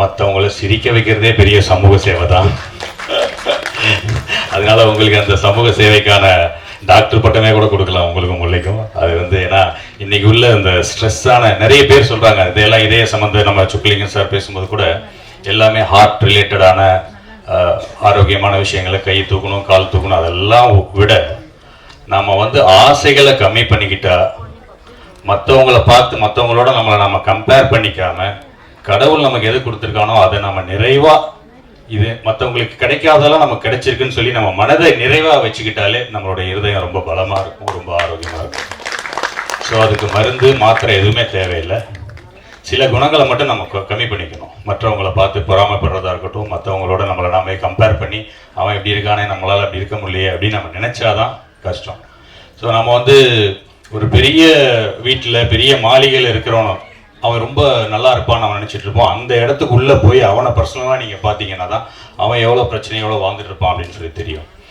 மற்றவங்கள சிரிக்க வைக்கிறதே பெரிய சமூக சேவை தான். அதனால உங்களுக்கு அந்த சமூக சேவைக்கான டாக்டர் பட்டமே கூட கொடுக்கலாம் உங்களுக்கும் முல்லைக்கும். அது ஏன்னா இன்னைக்கு உள்ள இந்த ஸ்ட்ரெஸ்ஸான நிறைய பேர் சொல்றாங்க, இதெல்லாம் இதய சம்பந்த நம்ம சுக்லிங்கம் சார் பேசும்போது கூட எல்லாமே ஹார்ட் ரிலேட்டடான ஆரோக்கியமான விஷயங்களை கை தூக்கணும் கால் தூக்கணும் அதெல்லாம் விட நம்ம ஆசைகளை கம்மி பண்ணிக்கிட்டா, மற்றவங்களை பார்த்து மற்றவங்களோட நம்ம கம்பேர் பண்ணிக்காம கடவுள் நமக்கு எது கொடுத்துருக்கானோ அதை நம்ம நிறைவா இது மற்றவங்களுக்கு கிடைக்காதெல்லாம் நமக்கு கிடைச்சிருக்குன்னு சொல்லி நம்ம மனதை நிறைவா வச்சுக்கிட்டாலே நம்மளோட இருதயம் ரொம்ப பலமா இருக்கும், ரொம்ப ஆரோக்கியமா இருக்கும். ஸோ அதுக்கு மருந்து மாத்திரை எதுவுமே தேவையில்லை. சில குணங்களை மட்டும் நம்ம கம்மி பண்ணிக்கணும். மற்றவங்களை பார்த்து பொறாமைப்படுறதா இருக்கட்டும், மற்றவங்களோட நம்மளை நாமே கம்பேர் பண்ணி அவன் எப்படி இருக்கானே நம்மளால் அப்படி இருக்க முடியலையே அப்படின்னு நம்ம நினைச்சாதான் கஷ்டம். ஸோ நம்ம ஒரு பெரிய வீட்டில் பெரிய மாளிகையில் இருக்கிறவனோ அவன் ரொம்ப நல்லா இருப்பான்னு அவன் நினச்சிட்டு இருப்போம். அந்த இடத்துக்குள்ளே போய் அவனை பர்சனலாக நீங்கள் பார்த்தீங்கன்னா தான் அவன் எவ்வளோ பிரச்சனையோட வாழ்ந்துட்டு இருப்பான் அப்படின்னு சொல்லி தெரியும்.